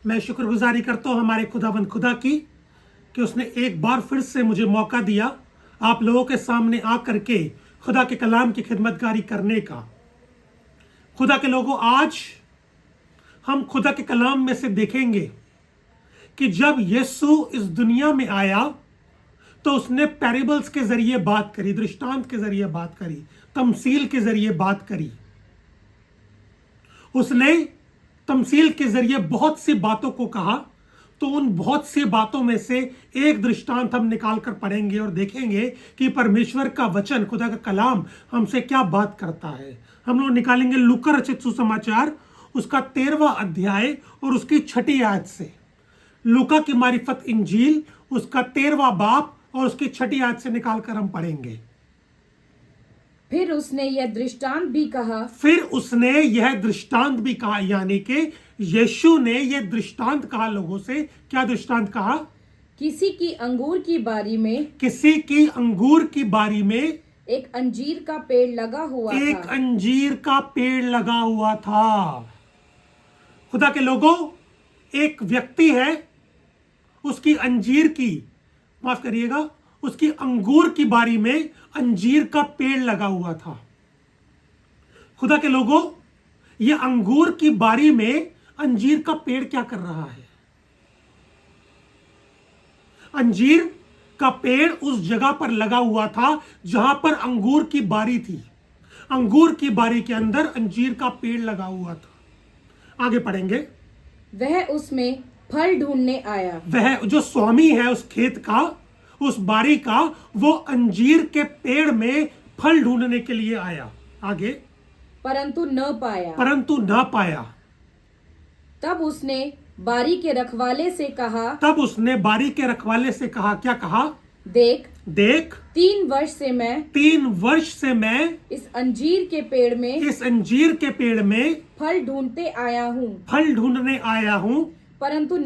मैं शुक्रगुजारी करता हूँ हमारे खुदावंद खुदा की कि उसने एक बार फिर से मुझे मौका दिया आप लोगों के सामने आकर के खुदा के कलाम की खिदमतगारी करने का। खुदा के लोगों, आज हम खुदा के कलाम में से देखेंगे कि जब यीशु इस दुनिया में आया तो उसने पैराबल्स के जरिए बात करी, दृष्टांत के जरिए बात करी, तमसील के जरिए बात करी। उसने तमसील के जरिए बहुत सी बातों को कहा। तो उन बहुत सी बातों में से एक दृष्टांत हम निकाल कर पढ़ेंगे और देखेंगे कि परमेश्वर का वचन, खुदा का कलाम हमसे क्या बात करता है। हम लोग निकालेंगे लूका रचित सुसमाचार उसका 13वां अध्याय और उसकी 6ठी आयत से। लूका की मारिफत इंजील उसका 13वां बाब और उसकी 6ठी आयत से निकाल कर हम पढ़ेंगे। फिर उसने यह दृष्टांत भी कहा, यानी कि यीशु ने यह दृष्टांत कहा लोगों से। क्या दृष्टांत कहा? किसी की अंगूर की बारी में एक अंजीर का पेड़ लगा हुआ था। खुदा के लोगों, एक व्यक्ति है, उसकी अंगूर की बारी में अंजीर का पेड़ लगा हुआ था। खुदा के लोगों, यह अंगूर की बारी में अंजीर का पेड़ क्या कर रहा है? अंजीर का पेड़ उस जगह पर लगा हुआ था जहां पर अंगूर की बारी थी। अंगूर की बारी के अंदर अंजीर का पेड़ लगा हुआ था। आगे पढ़ेंगे। वह उसमें फल ढूंढने आया। वह जो स्वामी है उस खेत का, उस बारी का, वो अंजीर के पेड़ में फल ढूंढने के लिए आया। आगे। परंतु न पाया। तब उसने बारी के रखवाले से कहा, क्या कहा? देख 3 वर्ष से मैं इस अंजीर के पेड़ में फल ढूंढने आया हूँ, परंतु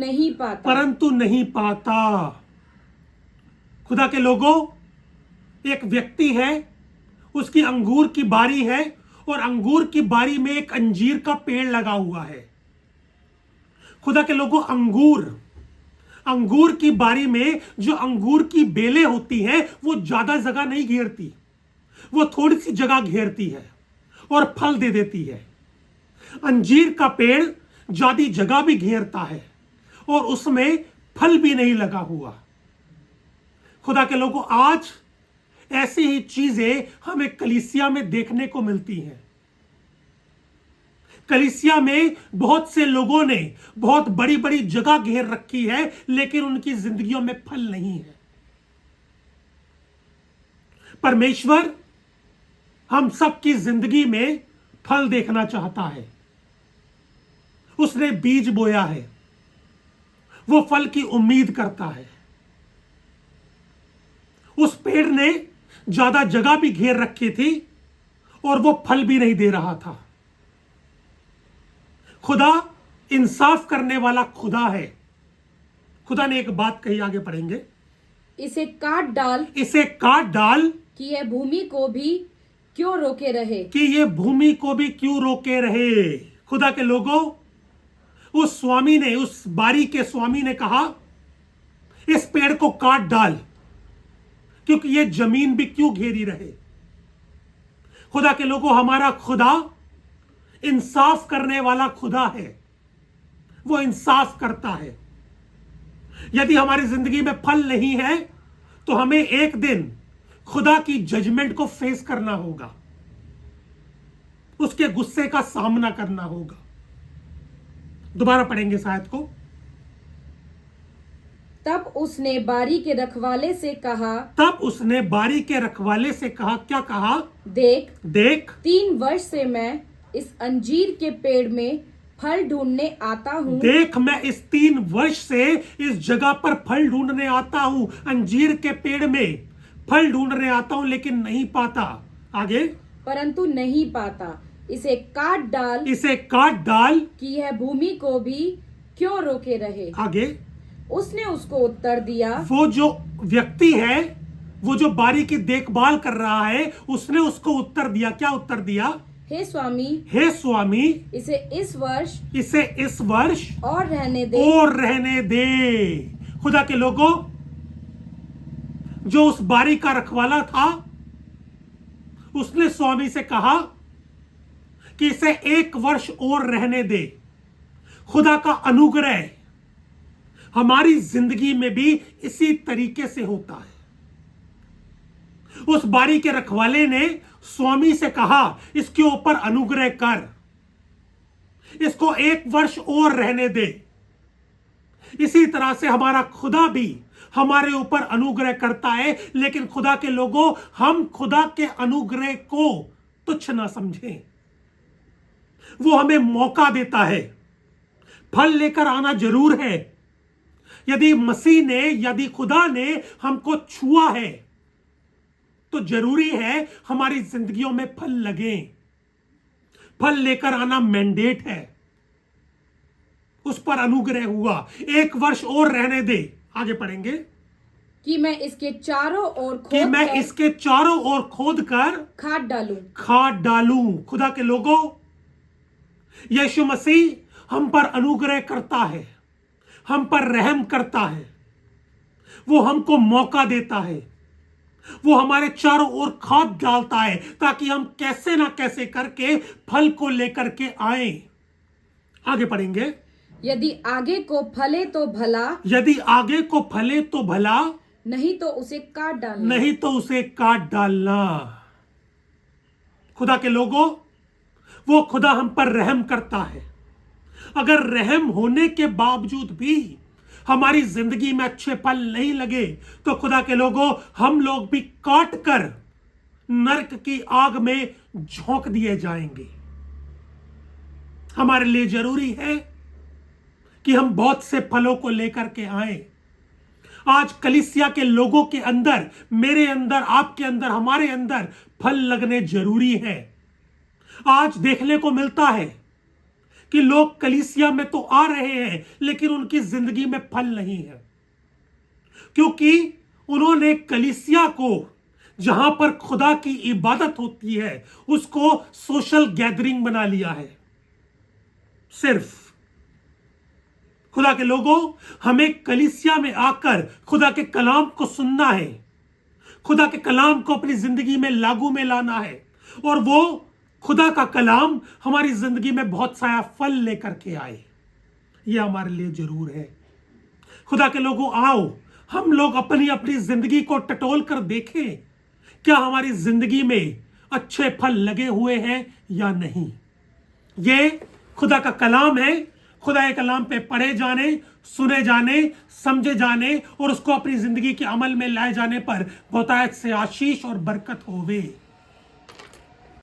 नहीं पाता। खुदा के लोगों, एक व्यक्ति है, उसकी अंगूर की बारी है और अंगूर की बारी में एक अंजीर का पेड़ लगा हुआ है। खुदा के लोगों, अंगूर की बारी में जो अंगूर की बेलें होती हैं वो ज्यादा जगह नहीं घेरती, वो थोड़ी सी जगह घेरती है और फल दे देती है। अंजीर का पेड़ ज्यादा जगह भी घेरता है और उसमें फल भी नहीं लगा हुआ। खुदा के लोगों, आज ऐसी ही चीजें हमें कलीसिया में देखने को मिलती हैं। कलीसिया में बहुत से लोगों ने बहुत बड़ी बड़ी जगह घेर रखी है, लेकिन उनकी जिंदगियों में फल नहीं है। परमेश्वर हम सबकी जिंदगी में फल देखना चाहता है। उसने बीज बोया है, वो फल की उम्मीद करता है। उस पेड़ ने ज्यादा जगह भी घेर रखी थी और वो फल भी नहीं दे रहा था। खुदा इंसाफ करने वाला खुदा है। खुदा ने एक बात कही, आगे पढ़ेंगे। इसे काट डाल कि यह भूमि को भी क्यों रोके रहे। खुदा के लोगों, उस बारी के स्वामी ने कहा, इस पेड़ को काट डाल, क्योंकि यह जमीन भी क्यों घेरी रहे। खुदा के लोगों, हमारा खुदा इंसाफ करने वाला खुदा है। वो इंसाफ करता है। यदि हमारी जिंदगी में फल नहीं है तो हमें एक दिन खुदा की जजमेंट को फेस करना होगा, उसके गुस्से का सामना करना होगा। दोबारा पढ़ेंगे शायद को। तब उसने बारी के रखवाले से कहा, क्या कहा? देख 3 वर्ष से मैं इस अंजीर के पेड़ में फल ढूंढने आता हूँ। मैं इस 3 वर्ष से इस जगह पर फल ढूंढने आता हूँ, अंजीर के पेड़ में फल ढूंढने आता हूँ, लेकिन नहीं पाता। आगे। परंतु नहीं पाता, इसे काट डाल कि यह भूमि को भी क्यों रोके रहे। आगे। उसने उसको उत्तर दिया, वो जो व्यक्ति है, वो जो बारी की देखभाल कर रहा है, उसने उसको उत्तर दिया। क्या उत्तर दिया? हे स्वामी, हे स्वामी, इसे इस वर्ष और रहने दे। खुदा के लोगों, जो उस बारी का रखवाला था, उसने स्वामी से कहा कि इसे 1 वर्ष और रहने दे। खुदा का अनुग्रह हमारी जिंदगी में भी इसी तरीके से होता है। उस बारी के रखवाले ने स्वामी से कहा, इसके ऊपर अनुग्रह कर, इसको 1 वर्ष और रहने दे। इसी तरह से हमारा खुदा भी हमारे ऊपर अनुग्रह करता है, लेकिन खुदा के लोगों, हम खुदा के अनुग्रह को तुच्छ ना समझें। वो हमें मौका देता है, फल लेकर आना जरूर है। यदि खुदा ने हमको छुआ है तो जरूरी है हमारी जिंदगियों में फल लगे। फल लेकर आना मैंडेट है। उस पर अनुग्रह हुआ, 1 वर्ष और रहने दे। आगे पढ़ेंगे कि मैं इसके चारों ओर खोद कर खाद डालूं। खुदा के लोगों, यीशु मसीह हम पर अनुग्रह करता है, हम पर रहम करता है। वो हमको मौका देता है, वो हमारे चारों ओर खाद डालता है ताकि हम कैसे ना कैसे करके फल को लेकर के आए। आगे पढ़ेंगे। यदि आगे को फले तो भला, नहीं तो उसे काट डालना। खुदा के लोगों, वो खुदा हम पर रहम करता है। अगर रहम होने के बावजूद भी हमारी जिंदगी में अच्छे फल नहीं लगे तो खुदा के लोगों, हम लोग भी काट कर नरक की आग में झोंक दिए जाएंगे। हमारे लिए जरूरी है कि हम बहुत से फलों को लेकर के आए। आज कलीसिया के लोगों के अंदर, मेरे अंदर, आपके अंदर, हमारे अंदर फल लगने जरूरी है। आज देखने को मिलता है कि लोग कलीसिया में तो आ रहे हैं लेकिन उनकी जिंदगी में फल नहीं है, क्योंकि उन्होंने कलीसिया को, जहां पर खुदा की इबादत होती है, उसको सोशल गैदरिंग बना लिया है। सिर्फ खुदा के लोगों, हमें कलीसिया में आकर खुदा के कलाम को सुनना है, खुदा के कलाम को अपनी जिंदगी में लागू में लाना है, और वो खुदा का कलाम हमारी जिंदगी में बहुत सारा फल लेकर के आए। यह हमारे लिए जरूर है। खुदा के लोगों, आओ हम लोग अपनी अपनी जिंदगी को टटोल कर देखें, क्या हमारी जिंदगी में अच्छे फल लगे हुए हैं या नहीं। ये खुदा का कलाम है। खुदा के कलाम पे पढ़े जाने, सुने जाने, समझे जाने और उसको अपनी जिंदगी के अमल में लाए जाने पर बहुतायत से आशीष और बरकत होवे।